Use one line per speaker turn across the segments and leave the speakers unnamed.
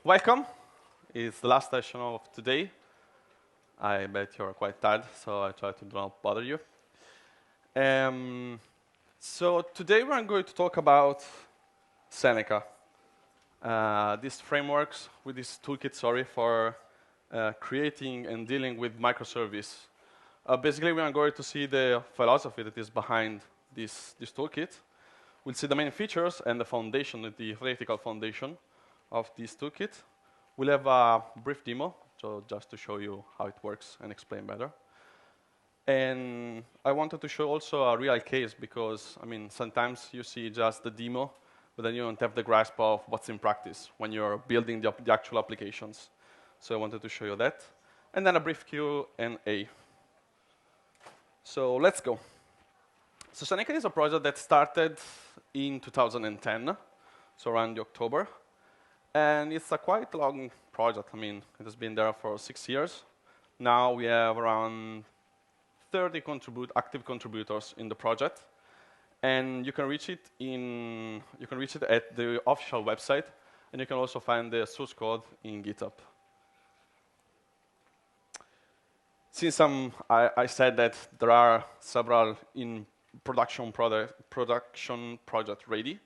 Welcome. It's the last session of today. I bet you're quite tired, so I try to not bother you. So today we're going to talk about Seneca. These frameworks with this toolkit, for creating and dealing with microservice. Basically, we are going to see the philosophy that is behind this toolkit. We'll see the main features and the foundation, the theoretical foundation of this toolkit. We'll have a brief demo, so just to show you how it works and explain better. And I wanted to show also a real case because, sometimes you see just the demo, but then you don't have the grasp of what's in practice when you're building the actual applications. So I wanted to show you that. And then a brief Q&A. So let's go. So Seneca is a project that started in 2010, so around October. And it's a quite long project. It has been there for 6 years. Now we have around 30 active contributors in the project. And you can reach it at the official website, and you can also find the source code in GitHub. Since I said that there are several in production project ready,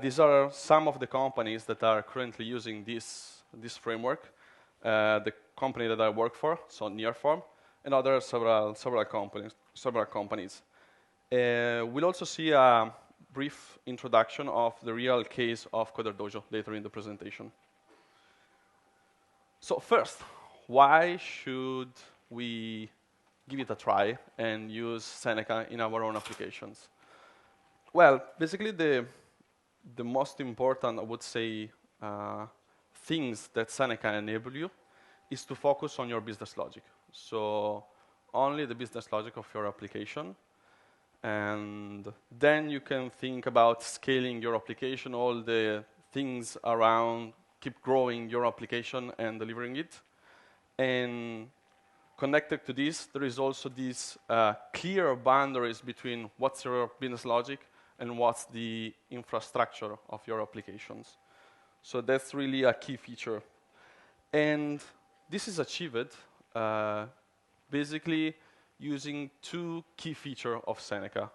these are some of the companies that are currently using this framework. The company that I work for, so Nearform, and other several companies. We'll also see a brief introduction of the real case of Coder Dojo later in the presentation. So first, why should we give it a try and use Seneca in our own applications? Well, basically the most important, I would say, things that Seneca enable you is to focus on your business logic. So only the business logic of your application. And then you can think about scaling your application, all the things around, keep growing your application and delivering it. And connected to this, there is also these clear boundaries between what's your business logic and what's the infrastructure of your applications. So that's really a key feature. And this is achieved basically using two key features of Seneca,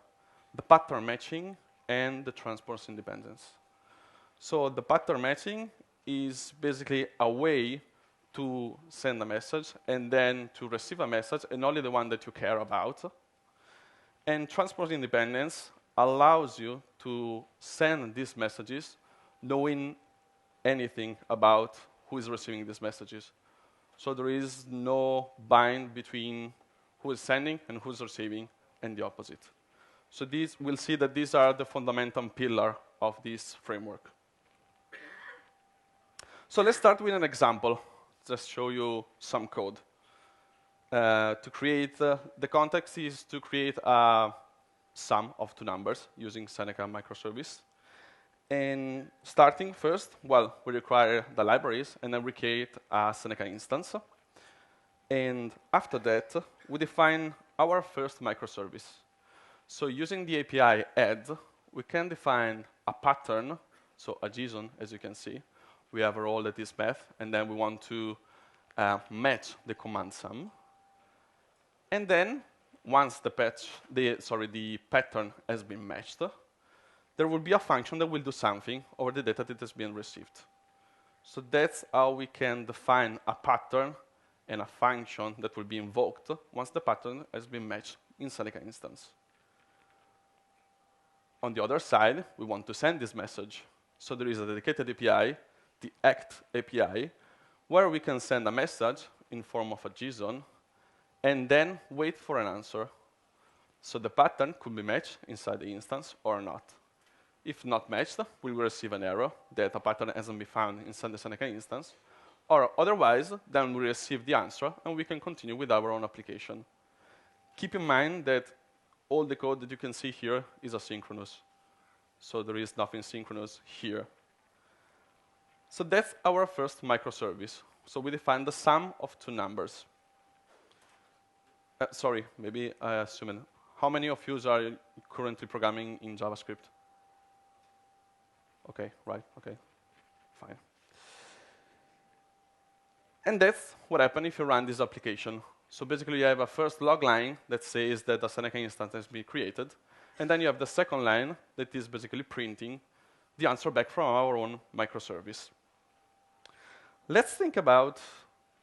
the pattern matching and the transpose independence. So the pattern matching is basically a way to send a message and then to receive a message, and only the one that you care about. And transpose independence allows you to send these messages knowing anything about who is receiving these messages. So there is no bind between who is sending and who is receiving, and the opposite. So we'll see that these are the fundamental pillar of this framework. So let's start with an example. Just show you some code. To create, the context is to create a sum of two numbers using Seneca microservice. And starting first, well, we require the libraries, and then we create a Seneca instance. And after that, we define our first microservice. So using the API add, we can define a pattern, so a JSON, as you can see. We have a role that is math, and then we want to match the command sum. And then, once the pattern has been matched, there will be a function that will do something over the data that has been received. So that's how we can define a pattern and a function that will be invoked once the pattern has been matched in Seneca instance. On the other side, we want to send this message. So there is a dedicated API, the ACT API, where we can send a message in form of a JSON and then wait for an answer. So the pattern could be matched inside the instance or not. If not matched, we will receive an error that a pattern hasn't been found inside the Seneca instance. Or otherwise, then we receive the answer and we can continue with our own application. Keep in mind that all the code that you can see here is asynchronous. So there is nothing synchronous here. So that's our first microservice. So we define the sum of two numbers. Sorry, maybe I assume. How many of you are currently programming in JavaScript? Okay, right, okay, fine. And that's what happens if you run this application. So basically, you have a first log line that says that a Seneca instance has been created. And then you have the second line that is basically printing the answer back from our own microservice. Let's think about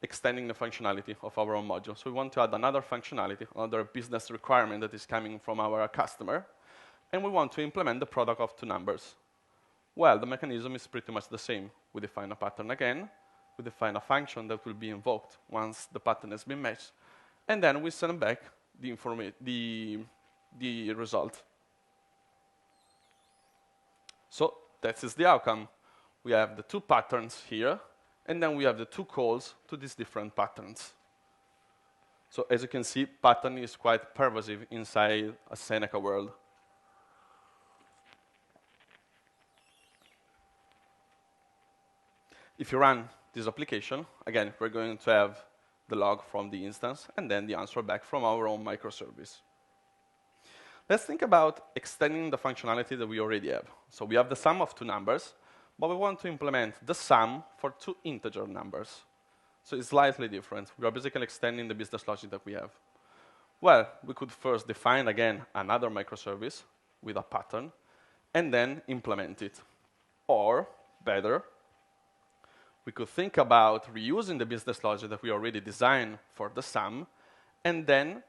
extending the functionality of our own module. So we want to add another functionality, another business requirement that is coming from our customer. And we want to implement the product of two numbers. Well, the mechanism is pretty much the same. We define a pattern again. We define a function that will be invoked once the pattern has been matched. And then we send back the result. So that is the outcome. We have the two patterns here, and then we have the two calls to these different patterns. So as you can see, pattern is quite pervasive inside a Seneca world. If you run this application, again, we're going to have the log from the instance and then the answer back from our own microservice. Let's think about extending the functionality that we already have. So we have the sum of two numbers, but we want to implement the sum for two integer numbers. So it's slightly different. We are basically extending the business logic that we have. Well, we could first define, again, another microservice with a pattern, and then implement it. Or, better, we could think about reusing the business logic that we already designed for the sum, and then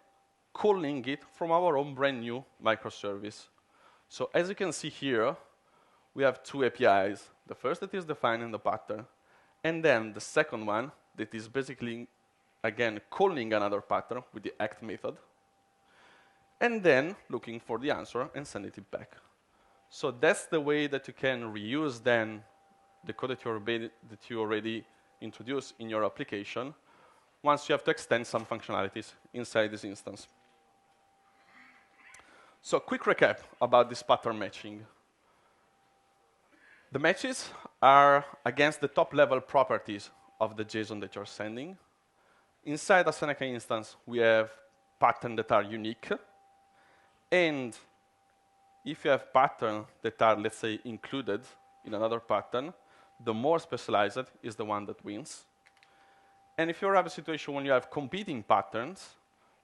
calling it from our own brand new microservice. So as you can see here, we have two APIs. The first that is defining the pattern, and then the second one that is basically, again, calling another pattern with the act method, and then looking for the answer and sending it back. So that's the way that you can reuse then the code that you already introduced in your application once you have to extend some functionalities inside this instance. So quick recap about this pattern matching. The matches are against the top-level properties of the JSON that you're sending. Inside a Seneca instance, we have patterns that are unique. And if you have patterns that are, let's say, included in another pattern, the more specialized is the one that wins. And if you have a situation when you have competing patterns,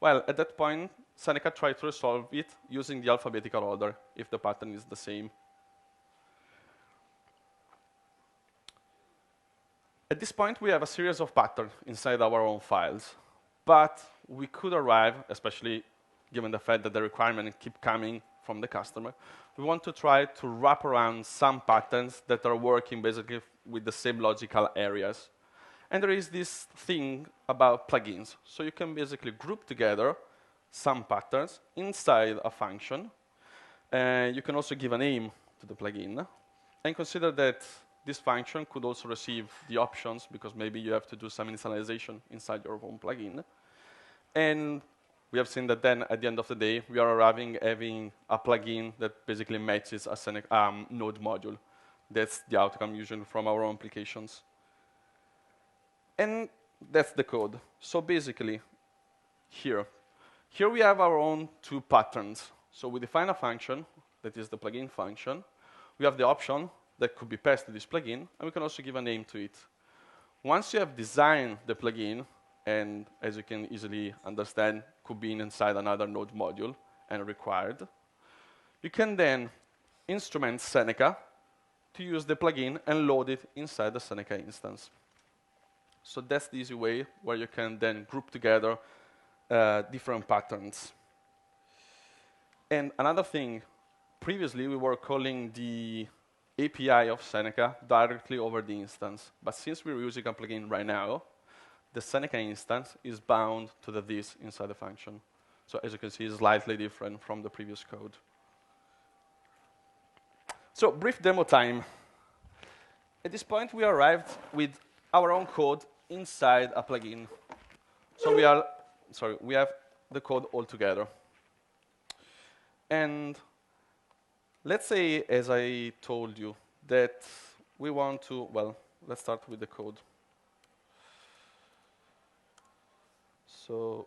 well, at that point, Seneca tries to resolve it using the alphabetical order if the pattern is the same. At this point, we have a series of patterns inside our own files. But we could arrive, especially given the fact that the requirements keep coming from the customer, we want to try to wrap around some patterns that are working basically with the same logical areas. And there is this thing about plugins. So you can basically group together some patterns inside a function. You can also give a name to the plugin. And consider that this function could also receive the options, because maybe you have to do some initialization inside your own plugin. And we have seen that then, at the end of the day, we are having a plugin that basically matches a node module. That's the outcome usually from our own applications. And that's the code. So basically, here we have our own two patterns. So we define a function, that is the plugin function. We have the option that could be passed to this plugin, and we can also give a name to it. Once you have designed the plugin, and as you can easily understand, could be inside another node module and required, you can then instrument Seneca to use the plugin and load it inside the Seneca instance. So that's the easy way where you can then group together different patterns. And another thing, previously we were calling the API of Seneca directly over the instance. But since we're using a plugin right now, the Seneca instance is bound to the this inside the function. So as you can see, it's slightly different from the previous code. So brief demo time. At this point, we arrived with our own code inside a plugin. So we have the code all together. And let's say, as I told you, that we want to, well, let's start with the code. So,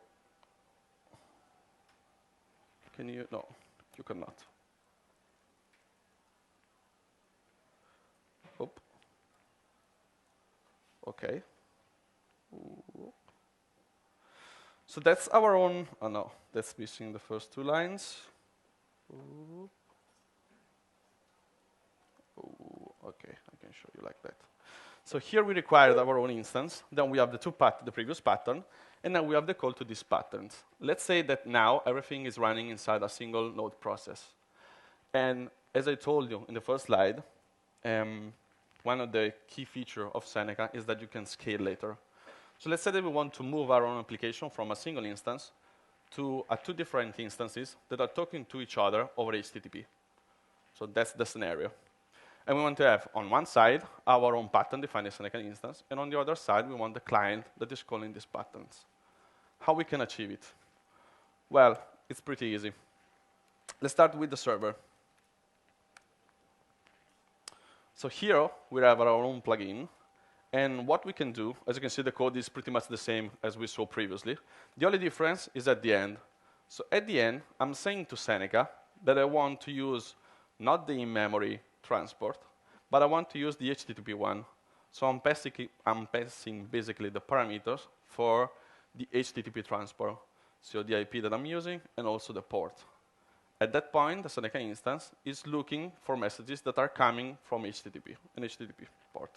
can you, no, you cannot. Oh. Okay. Ooh. So that's our own, oh no, that's missing the first two lines. Ooh. Ooh, okay, I can show you like that. So here we required our own instance, then we have the previous pattern, and now we have the call to these patterns. Let's say that now everything is running inside a single node process. And as I told you in the first slide, one of the key features of Seneca is that you can scale later. So let's say that we want to move our own application from a single instance to two different instances that are talking to each other over HTTP. So that's the scenario. And we want to have, on one side, our own pattern defined as Seneca instance, and on the other side, we want the client that is calling these patterns. How we can achieve it? Well, it's pretty easy. Let's start with the server. So here, we have our own plugin. And what we can do, as you can see, the code is pretty much the same as we saw previously. The only difference is at the end. So at the end, I'm saying to Seneca that I want to use not the in-memory transport, but I want to use the HTTP one. So I'm passing basically the parameters for the HTTP transport. So the IP that I'm using and also the port. At that point, the Seneca instance is looking for messages that are coming from HTTP, an HTTP port.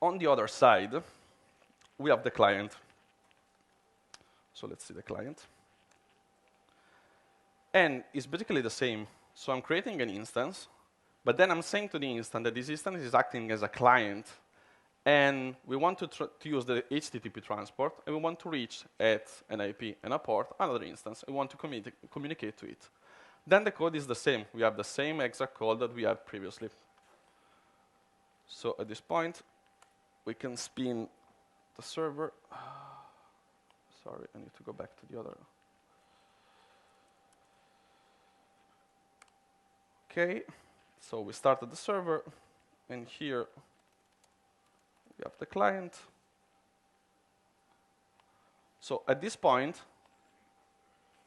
On the other side, we have the client. So let's see the client. And it's basically the same. So I'm creating an instance, but then I'm saying to the instance that this instance is acting as a client, and we want to use the HTTP transport, and we want to reach at an IP and a port, another instance, and we want to communicate to it. Then the code is the same. We have the same exact code that we had previously. So at this point, we can spin the server. Sorry, I need to go back to the other. Okay, so we started the server, and here we have the client. So at this point,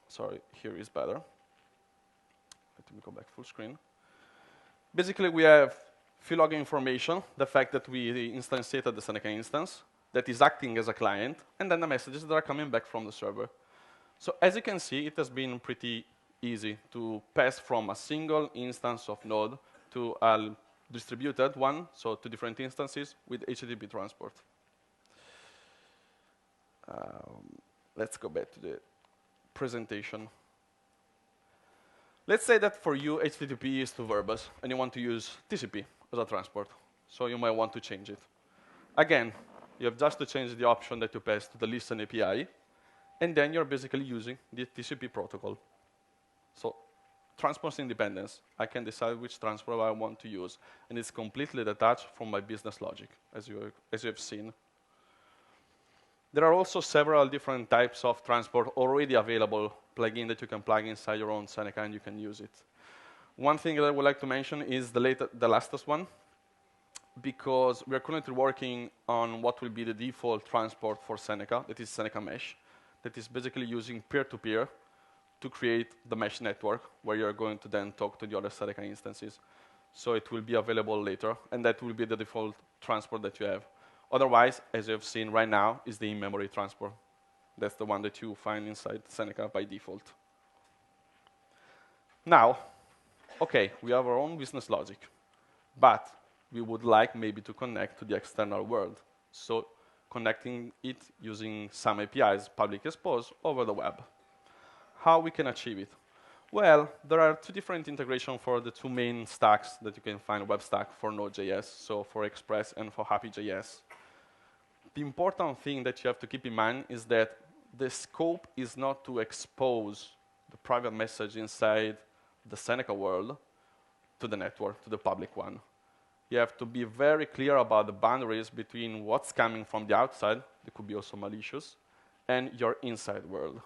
sorry, here is better. Let me go back full screen. Basically, we have few login information, the fact that we instantiated the Seneca instance that is acting as a client, and then the messages that are coming back from the server. So as you can see, it has been pretty easy to pass from a single instance of Node to a distributed one, so to different instances with HTTP transport. Let's go back to the presentation. Let's say that for you, HTTP is too verbose, and you want to use TCP as a transport. So you might want to change it. Again, you have just to change the option that you pass to the listen API, and then you're basically using the TCP protocol. So transport independence. I can decide which transport I want to use, and it's completely detached from my business logic, as you have seen. There are also several different types of transport already available, plugin that you can plug inside your own Seneca, and you can use it. One thing that I would like to mention is the latest one, because we are currently working on what will be the default transport for Seneca, that is Seneca Mesh, that is basically using peer-to-peer to create the mesh network, where you're going to then talk to the other Seneca instances. So it will be available later, and that will be the default transport that you have. Otherwise, as you have seen right now, is the in-memory transport. That's the one that you find inside Seneca by default. Now, okay, we have our own business logic, but we would like maybe to connect to the external world. So connecting it using some APIs, public exposed, over the web. How we can achieve it? Well, there are two different integrations for the two main stacks that you can find web stack for Node.js, so for Express and for hapi.js. The important thing that you have to keep in mind is that the scope is not to expose the private message inside the Seneca world to the network, to the public one. You have to be very clear about the boundaries between what's coming from the outside, that could be also malicious, and your inside world.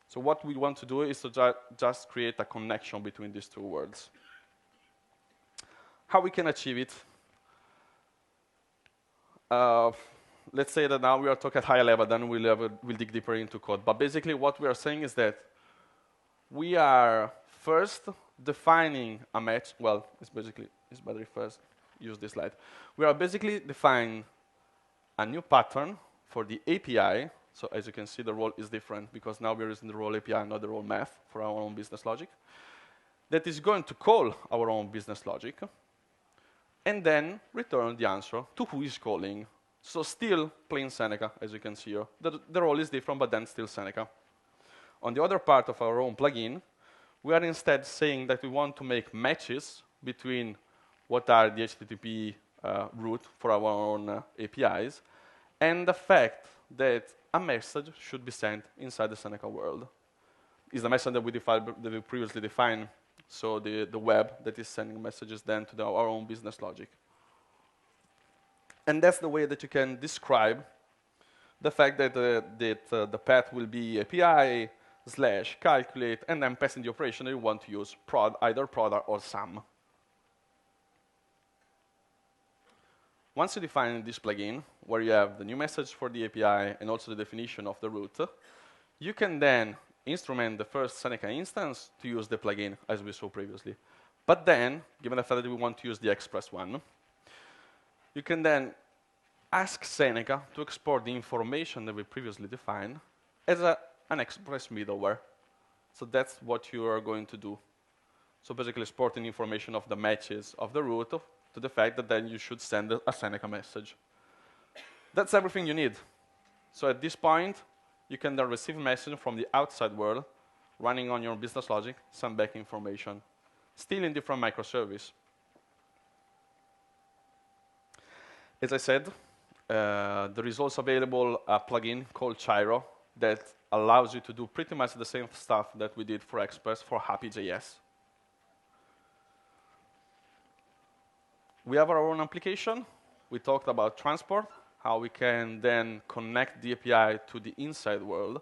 So what we want to do is to just create a connection between these two worlds. How we can achieve it? Let's say that now we are talking at higher level, then we'll dig deeper into code. But basically what we are saying is that we are first defining a match. Well, it's better if first use this slide. We are basically defining a new pattern for the API, so as you can see, the role is different because now we're using the role API, not the role math for our own business logic. That is going to call our own business logic and then return the answer to who is calling. So still plain Seneca, as you can see here. The role is different, but then still Seneca. On the other part of our own plugin, we are instead saying that we want to make matches between what are the HTTP route for our own APIs and the fact that a message should be sent inside the Seneca world. Is the message that we previously defined, so the web that is sending messages then to our own business logic. And that's the way that you can describe the fact that the path will be API / calculate, and then passing the operation that you want to use, either product or sum. Once you define this plugin, where you have the new message for the API and also the definition of the route, you can then instrument the first Seneca instance to use the plugin, as we saw previously. But then, given the fact that we want to use the express one, you can then ask Seneca to export the information that we previously defined as an express middleware. So that's what you are going to do. So basically exporting information of the matches of the route to the fact that then you should send a Seneca message. That's everything you need. So at this point, you can then receive a message from the outside world running on your business logic, send back information, still in different microservice. As I said, there is also available a plugin called ciao that allows you to do pretty much the same stuff that we did for Express for hapi.js. We have our own application. We talked about transport, how we can then connect the API to the inside world.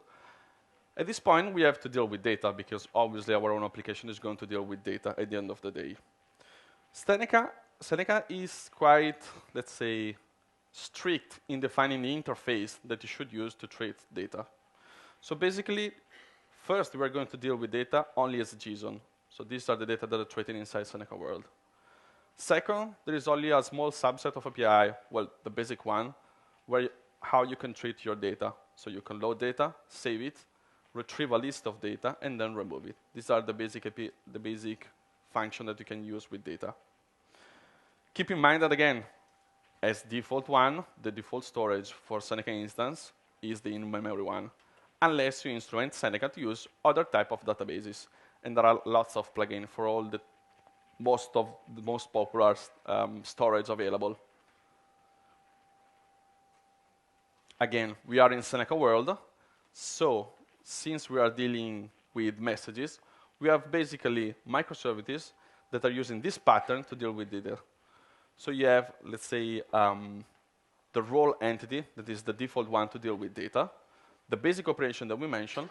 At this point, we have to deal with data because obviously our own application is going to deal with data at the end of the day. Seneca is quite, let's say, strict in defining the interface that you should use to treat data. So basically, first we are going to deal with data only as JSON. So these are the data that are treated inside Seneca world. Second, there is only a small subset of API, well, the basic one, how you can treat your data. So you can load data, save it, retrieve a list of data, and then remove it. These are the basic function that you can use with data. Keep in mind that, again, as default one, the default storage for Seneca instance is the in-memory one, unless you instrument Seneca to use other type of databases. And there are lots of plugins for all the most popular storage available. Again, we are in Seneca world, so since we are dealing with messages, we have basically microservices that are using this pattern to deal with data. So you have, let's say, the role entity, that is the default one to deal with data, the basic operation that we mentioned,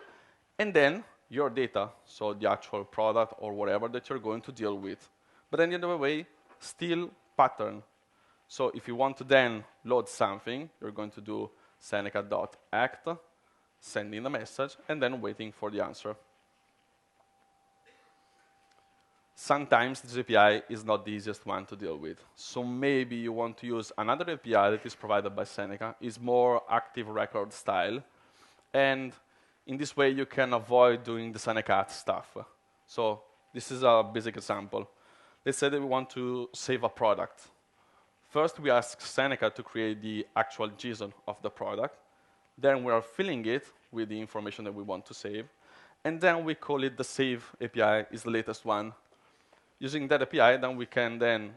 and then your data, so the actual product or whatever that you're going to deal with. But at the end of the way, still pattern. So if you want to then load something, you're going to do Seneca.act, sending the message, and then waiting for the answer. Sometimes this API is not the easiest one to deal with. So maybe you want to use another API that is provided by Seneca, is more active record style. And in this way, you can avoid doing the Seneca stuff. So this is a basic example. Let's say that we want to save a product. First, we ask Seneca to create the actual JSON of the product. Then we are filling it with the information that we want to save. And then we call it the save API, is the latest one. Using that API, then we can then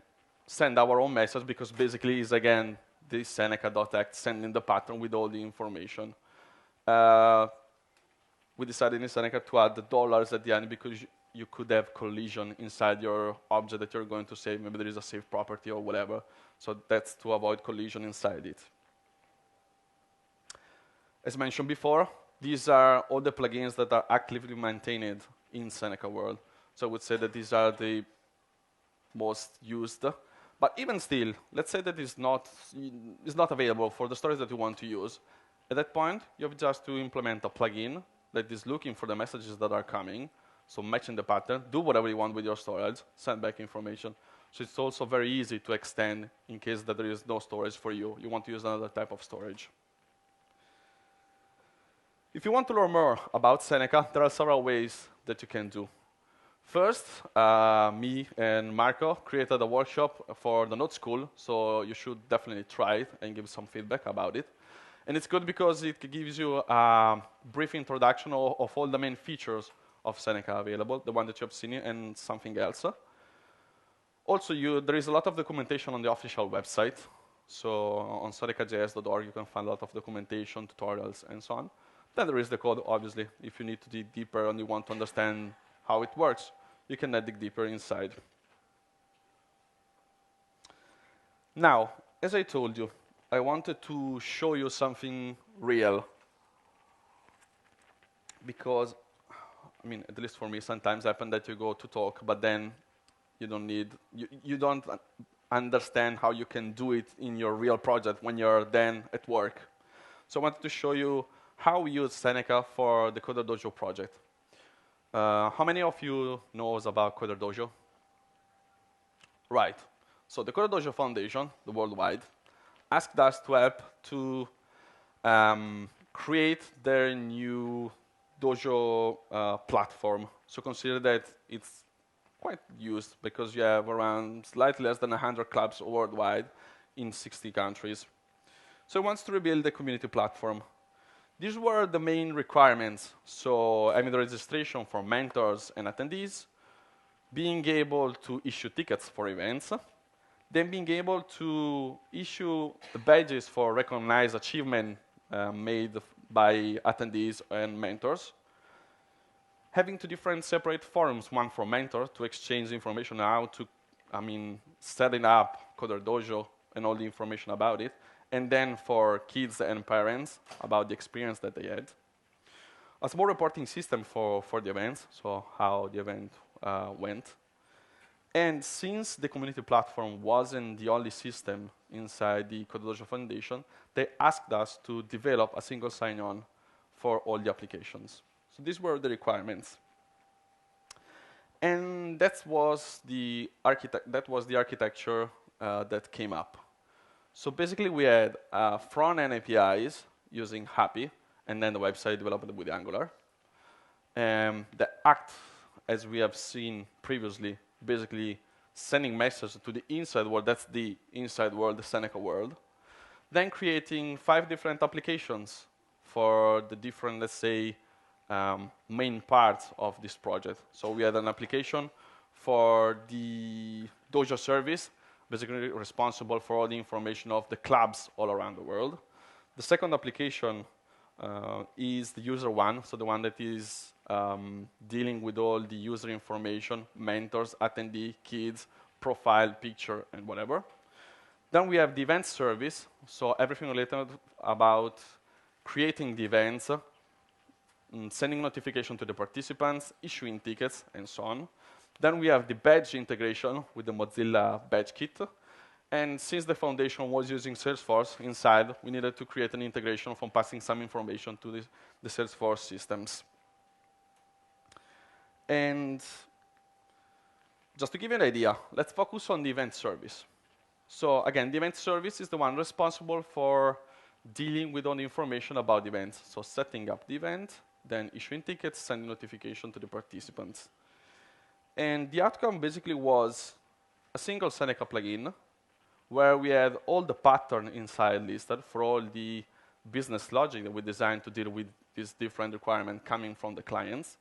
send our own message, because basically it's, again, this Seneca.act sending the pattern with all the information. We decided in Seneca to add the dollars at the end because you could have collision inside your object that you're going to save. Maybe there is a save property or whatever. So that's to avoid collision inside it. As mentioned before, these are all the plugins that are actively maintained in Seneca world. So I would say that these are the most used. But even still, let's say that it's not available for the storage that you want to use. At that point, you have just to implement a plugin that is looking for the messages that are coming, so matching the pattern, do whatever you want with your storage, send back information. So it's also very easy to extend in case that there is no storage for you. You want to use another type of storage. If you want to learn more about Seneca, there are several ways that you can do. First, me and Marco created a workshop for the Node School, so you should definitely try it and give some feedback about it. And it's good because it gives you a brief introduction of all the main features of Seneca available, the one that you have seen, and something else. Also, there is a lot of documentation on the official website. So on Seneca.js.org, you can find a lot of documentation, tutorials, and so on. Then there is the code, obviously. If you need to dig deeper and you want to understand how it works, you can dig deeper inside. Now, as I told you, I wanted to show you something real. Because, I mean, at least for me, sometimes happen that you go to talk, but then you don't understand how you can do it in your real project when you're then at work. So I wanted to show you how we use Seneca for the Coder Dojo project. How many of you knows about Coder Dojo? Right. So the Coder Dojo Foundation, the worldwide, asked us to help to create their new Dojo platform. So consider that it's quite used because you have around slightly less than 100 clubs worldwide in 60 countries. So it wants to rebuild the community platform. These were the main requirements. So having the registration for mentors and attendees, being able to issue tickets for events, then being able to issue the badges for recognized achievement made by attendees and mentors, having two different separate forums, one for mentors to exchange information on how to, setting up Coder Dojo and all the information about it, and then for kids and parents about the experience that they had. A small reporting system for the events, so how the event went. And since the community platform wasn't the only system inside the Coder Dojo Foundation, they asked us to develop a single sign-on for all the applications. So these were the requirements. And that was the architecture that came up. So basically, we had front-end APIs using Hapi, and then the website developed with Angular. The Act, as we have seen previously, basically sending messages to the inside world. That's the inside world, the Seneca world. Then creating 5 different applications for the different, let's say, main parts of this project. So we had an application for the Dojo service, basically responsible for all the information of the clubs all around the world. The second application is the user one, so the one that is dealing with all the user information, mentors, attendee, kids, profile, picture, and whatever. Then we have the event service, so everything related about creating the events, sending notification to the participants, issuing tickets, and so on. Then we have the badge integration with the Mozilla Badge Kit. And since the foundation was using Salesforce inside, we needed to create an integration from passing some information to the Salesforce systems. And just to give you an idea, let's focus on the event service. So again, the event service is the one responsible for dealing with all the information about the events. So setting up the event, then issuing tickets, sending notification to the participants. And the outcome basically was a single Seneca plugin where we had all the pattern inside listed for all the business logic that we designed to deal with these different requirements coming from the clients.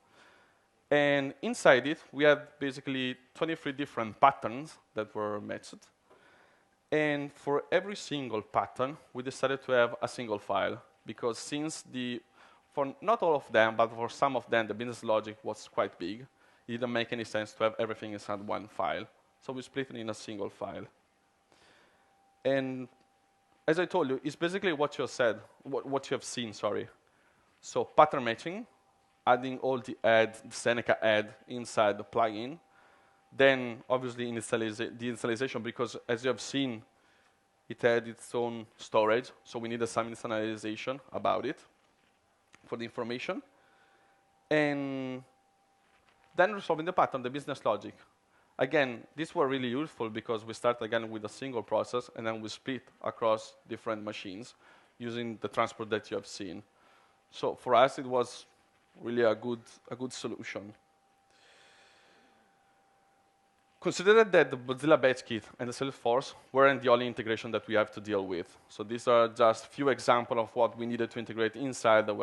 And inside it, we had basically 23 different patterns that were matched. And for every single pattern, we decided to have a single file because since for not all of them, but for some of them, the business logic was quite big. It didn't make any sense to have everything inside one file. So we split it in a single file. And as I told you, it's basically what you said, what you have seen, sorry. So pattern matching, adding all the Seneca add inside the plugin. Then obviously the initialization, because as you have seen, it had its own storage. So we needed some initialization about it for the information. And then resolving the pattern, the business logic. Again, these were really useful because we start again with a single process and then we split across different machines using the transport that you have seen. So for us, it was really a good solution. Consider that the Mozilla Batch Kit and the Salesforce weren't the only integration that we have to deal with. So these are just few examples of what we needed to integrate inside the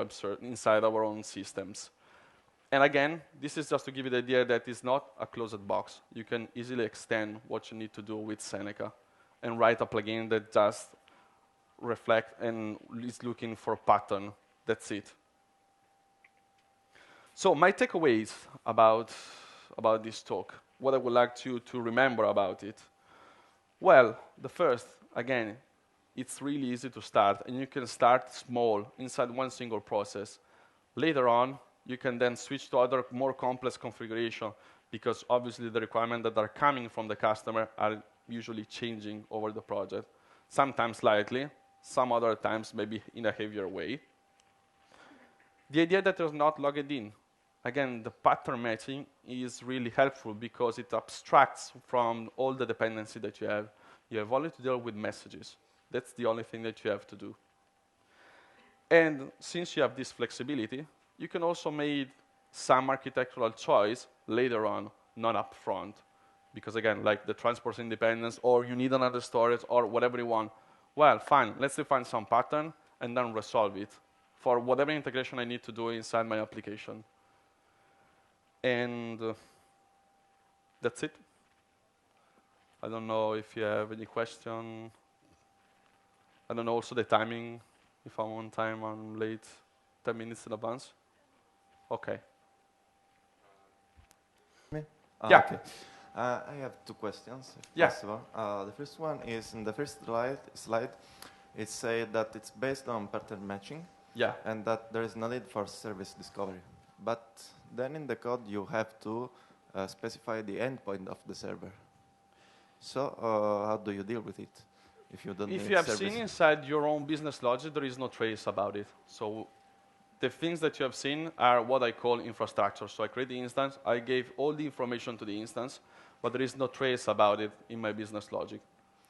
inside our own systems. And again, this is just to give you the idea that it's not a closed box. You can easily extend what you need to do with Seneca and write a plugin that just reflects and is looking for a pattern. That's it. So my takeaways about this talk, what I would like you to remember about it. Well, the first, again, it's really easy to start, and you can start small inside one single process. Later on, you can then switch to other more complex configuration, because obviously the requirements that are coming from the customer are usually changing over the project. Sometimes slightly, some other times maybe in a heavier way. The idea that you're not logged in. Again, the pattern matching is really helpful because it abstracts from all the dependency that you have. You have only to deal with messages. That's the only thing that you have to do. And since you have this flexibility, you can also make some architectural choice later on, not up front. Because again, like the transport independence, or you need another storage, or whatever you want. Well, fine, let's define some pattern and then resolve it for whatever integration I need to do inside my application. And that's it. I don't know if you have any question. I don't know also the timing, if I'm on time, I'm late, 10 minutes in advance. Okay.
Me?
Yeah.
Okay. I have two questions, if possible. The first one is, in the first slide, it said that it's based on pattern matching, and that there is no need for service discovery. But then in the code, you have to specify the endpoint of the server. So how do you deal with it if you don't need
If you have
service?
seen inside your own business logic, there is no trace about it. So the things that you have seen are what I call infrastructure. So I create the instance, I gave all the information to the instance, but there is no trace about it in my business logic.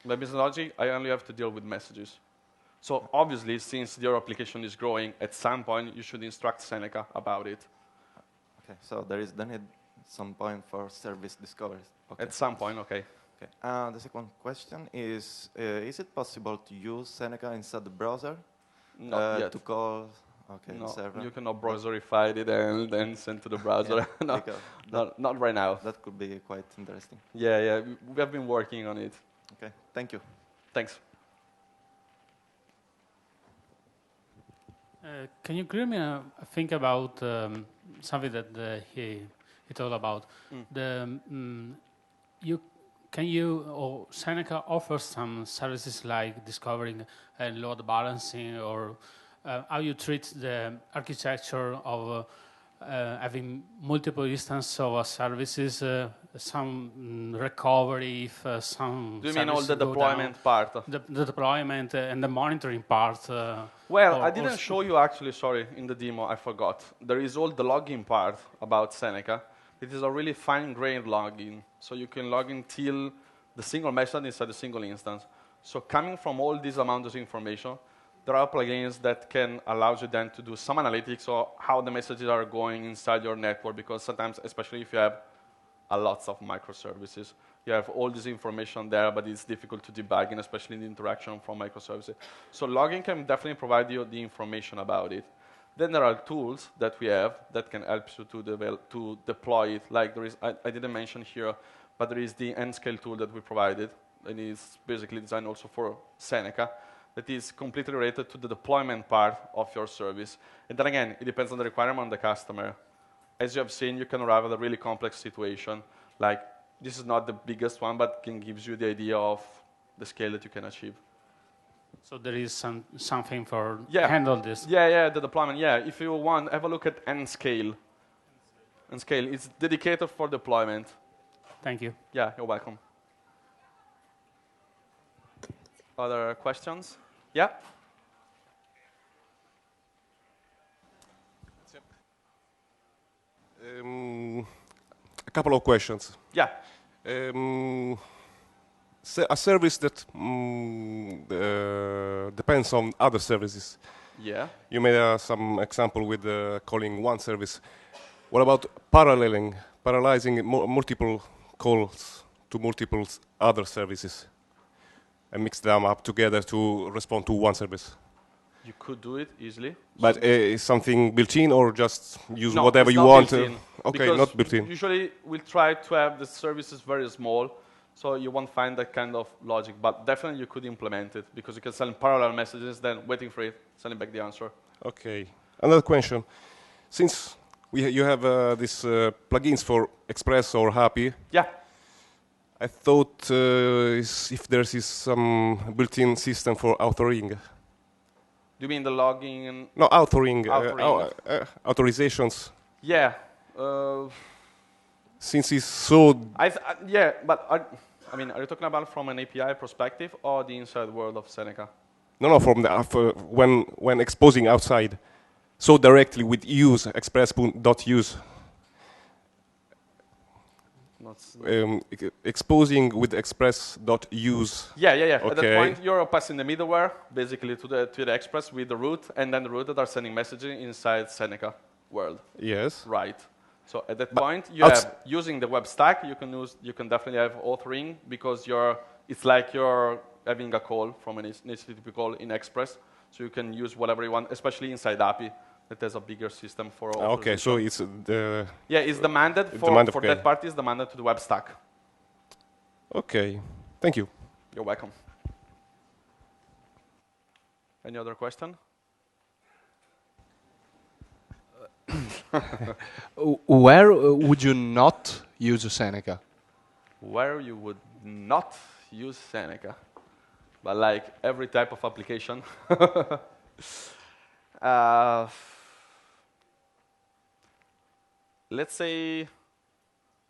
In my business logic, I only have to deal with messages. So obviously, since your application is growing, at some point, you should instruct Seneca about it.
Okay, so there is then at some point for service discovery. Okay.
At some point, okay.
Okay. The second question is it possible to use Seneca inside the browser?
Not yet.
To call
no,
server?
You cannot browserify it and then send to the browser.
Yeah,
no, not right now.
That could be quite interesting.
Yeah, we have been working on it.
Okay, thank you.
Thanks.
Can you give me a think about something that he told about? Can you or Seneca offer some services like discovering and load balancing, or how you treat the architecture of having multiple instances of services, some recovery if some.
Do you mean all the deployment part?
The deployment and the monitoring part.
Well, I didn't show you actually, sorry, in the demo, I forgot. There is all the logging part about Seneca. It is a really fine-grained login. So you can log in till the single method inside the single instance. So coming from all these amounts of information, there are plugins that can allow you then to do some analytics of how the messages are going inside your network, because sometimes, especially if you have a lot of microservices, you have all this information there, but it's difficult to debug, and especially in the interaction from microservices. So logging can definitely provide you the information about it. Then there are tools that we have that can help you to deploy it. Like there is, I didn't mention here, but there is the N-Scale tool that we provided, and it's basically designed also for Seneca, that is completely related to the deployment part of your service. And then again, it depends on the requirement of the customer. As you have seen, you can arrive at a really complex situation. Like, this is not the biggest one, but can gives you the idea of the scale that you can achieve.
So there is something for handle this.
Yeah, the deployment. Yeah, if you want, have a look at N-Scale. N-Scale is dedicated for deployment.
Thank you.
Yeah, you're welcome. Other questions? Yeah?
A couple of questions.
Yeah.
A service that depends on other services.
Yeah.
You made some example with calling one service. What about parallelizing multiple calls to multiple other services and mix them up together to respond to one service?
You could do it easily.
But is something built-in or just use
No,
whatever
it's
you
not
want?
built-in.
Okay,
Because
not built-in.
usually we'll try to have the services very small, so you won't find that kind of logic. But definitely you could implement it, because you can send parallel messages, then waiting for it, sending back the answer.
Okay. Another question. Since you have these plugins for Express or Hapi,
Yeah.
I thought if there is some built-in system for authoring.
Do you mean the logging?
No, authoring. Authorizations.
Yeah.
Since it's so...
Yeah, but I mean, are you talking about from an API perspective or the inside world of Seneca?
No, from the when exposing outside, so directly with use express.use. Exposing with express.use.
Yeah.
Okay.
At that point, you're passing the middleware basically to the express with the root, and then the root that are sending messaging inside Seneca world.
Yes.
Right. So at that point, you have using the web stack. You can definitely have authoring, because it's like you're having a call from an HTTP call in Express, so you can use whatever you want, especially inside API. That has a bigger system for authorization.
Okay, so it's the...
Yeah, it's demanded for that part. Is demanded to the web stack.
Okay, thank you.
You're welcome. Any other question?
Where would you not use Seneca?
Where you would not use Seneca? But like every type of application. Let's say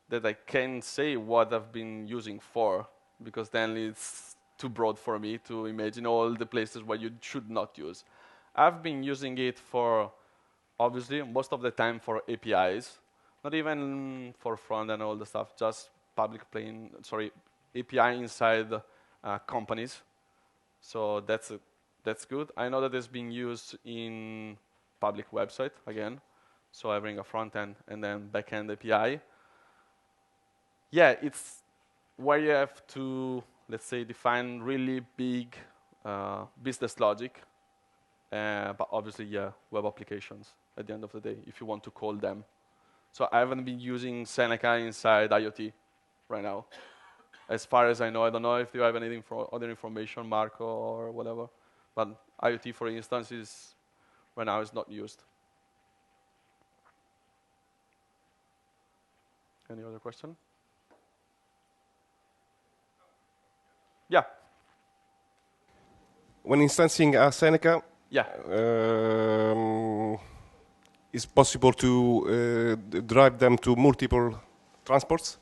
that I can't say what I've been using for, because then it's too broad for me to imagine all the places where you should not use. I've been using it for, obviously, most of the time for APIs, not even for front and all the stuff, just API inside companies. So that's good. I know that it's being used in public website again. So having a front end and then back end API. Yeah, it's where you have to, let's say, define really big business logic. But obviously, yeah, web applications at the end of the day, if you want to call them. So I haven't been using Seneca inside IoT right now. As far as I know, I don't know if you have anything for other information, Marco, or whatever. But IoT, for instance, right now is not used. Any other question? Yeah.
When instancing a Seneca,
yeah,
it's possible to drive them to multiple transports?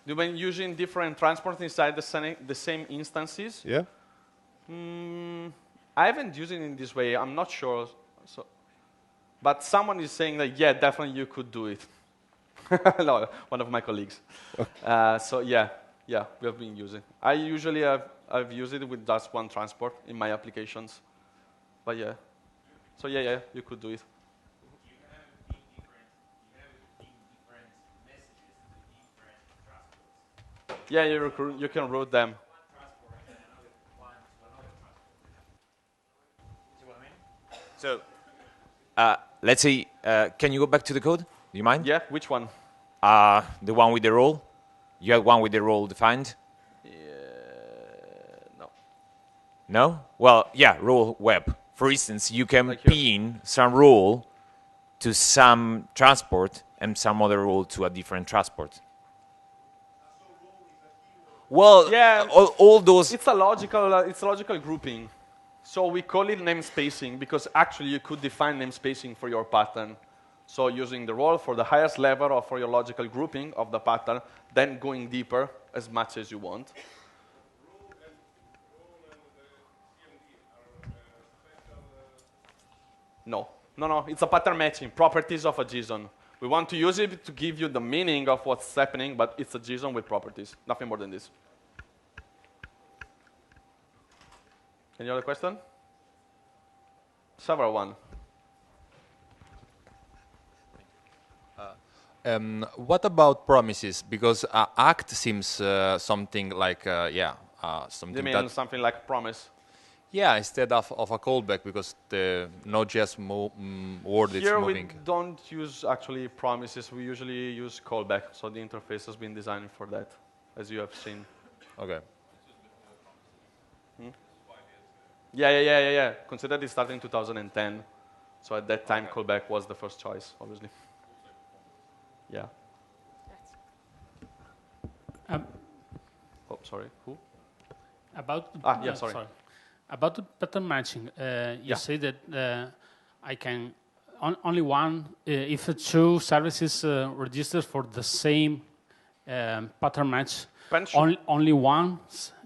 You mean using different transports inside the same instances?
Yeah.
I haven't used it in this way. I'm not sure. So, but someone is saying that, yeah, definitely you could do it. No, one of my colleagues. So yeah, we have been using. I usually I've used it with just one transport in my applications. But yeah, so yeah, you could do it.
You can have it being different messages to different transports.
Yeah, you can route them.
One transport and another one to another transport. See what I mean?
So, let's say, can you go back to the code? Do you mind?
Yeah, which one?
The one with the role. You have one with the role defined?
No.
No? Well, yeah, role web. For instance, you can
like
pin some role to some transport and some other role to a different transport. Well,
yeah,
all those...
It's a logical grouping. So we call it namespacing because actually you could define namespacing for your pattern. So using the role for the highest level or for your logical grouping of the pattern, then going deeper as much as you want. No, it's a pattern matching, properties of a JSON. We want to use it to give you the meaning of what's happening, but it's a JSON with properties, nothing more than this. Any other question? several one.
What about promises? Because act seems something like something.
You mean something like promise?
Yeah, instead of a callback, because the Node.js word is moving.
Here we don't use actually promises. We usually use callback. So the interface has been designed for that, as you have seen.
Okay.
Yeah. Consider this started in 2010. So at that time, callback was the first choice, obviously. Yeah. Oh, sorry. Who?
About
sorry.
About the pattern matching, you say that I can only one if two services register for the same pattern match. Only one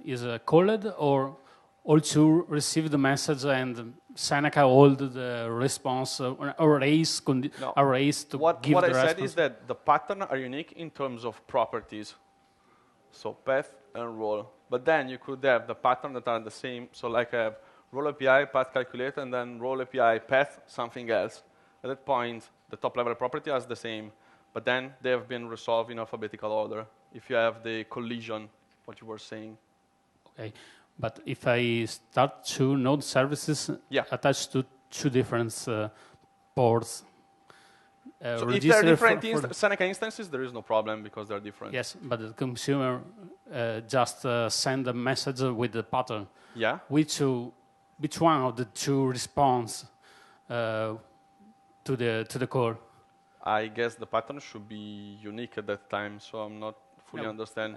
is called, or all two receive the message and Seneca hold the response arrays to give the response.
What I said is that the patterns are unique in terms of properties. So path and role. But then you could have the patterns that are the same. So like I have role API, path calculator, and then role API, path, something else. At that point, the top level property is the same. But then they have been resolved in alphabetical order. If you have the collision, what you were saying.
Okay. But if I start two node services attached to two different ports,
so if they're different Seneca instances, there is no problem because they're different.
Yes, but the consumer just send a message with the pattern.
Yeah.
Which one of the two responds to the call?
I guess the pattern should be unique at that time, so I'm not fully understand.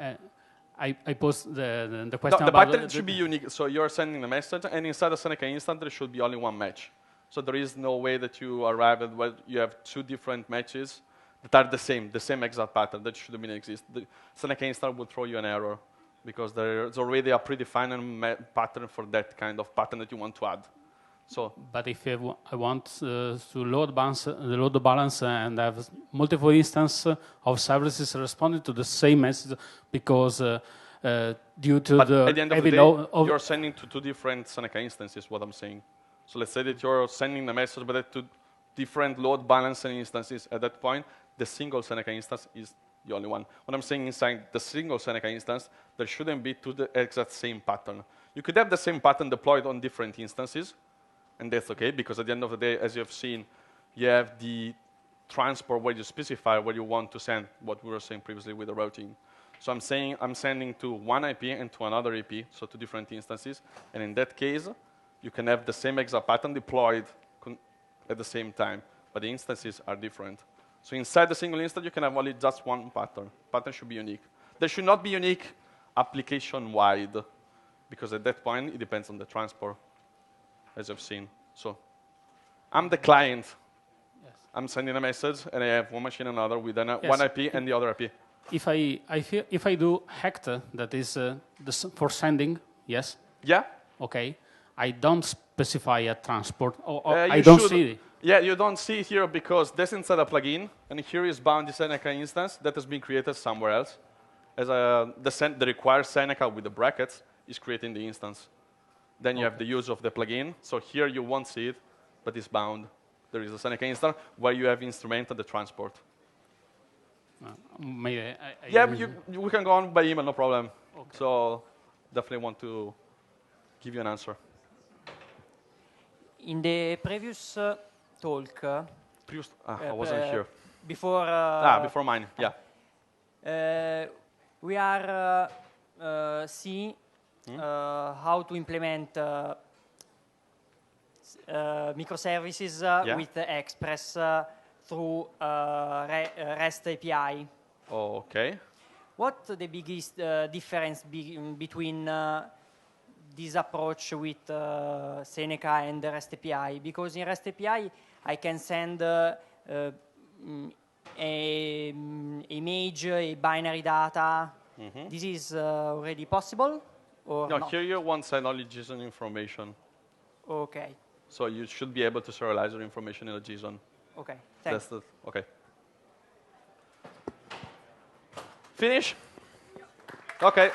I posed the question.
The pattern should be unique. So you're sending the message, and inside the Seneca instance, there should be only one match. So there is no way that you arrive at where you have two different matches that are the same exact pattern. That shouldn't exist. The Seneca instance will throw you an error because there's already a predefined pattern for that kind of pattern that you want to add. So,
but if I want to load balance and have multiple instances of services responding to the same message because due to
the at the end of the day, you're sending to two different Seneca instances, what I'm saying. So let's say that you're sending the message, but to different load balancing instances. At that point, the single Seneca instance is the only one. What I'm saying inside the single Seneca instance, there shouldn't be the exact same pattern. You could have the same pattern deployed on different instances, and that's okay, because at the end of the day, as you have seen, you have the transport where you specify where you want to send, what we were saying previously with the routing. So I'm saying I'm sending to one IP and to another IP, so to different instances. And in that case, you can have the same exact pattern deployed at the same time, but the instances are different. So inside the single instance, you can have only just one pattern. Pattern should be unique. They should not be unique application-wide, because at that point, it depends on the transport, as you've seen. So I'm the client. Yes. I'm sending a message, and I have one machine and another with one IP and the other IP.
If I do hector, that is for sending, yes?
Yeah.
Okay. I don't specify a transport, or I don't see it.
Yeah, you don't see it here because that's inside a plugin, and here is bound the Seneca instance that has been created somewhere else. As the required Seneca with the brackets is creating the instance. Then you have the use of the plugin. So here you won't see it, but it's bound. There is a Seneca instance where you have instrumented the transport.
Maybe
we can go on by email, no problem. Okay. So definitely want to give you an answer.
In the previous talk,
I wasn't here.
Before
before mine, yeah.
We are seeing how to implement microservices with Express through REST API.
Oh, okay.
What's the biggest difference between this approach with Seneca and the REST API? Because in REST API, I can send image, a binary data. Mm-hmm. This is already possible? Or
no,
not?
Here you want to send only JSON information.
Okay.
So you should be able to serialize your information in a JSON.
Okay, thanks.
Okay. Finish? Okay.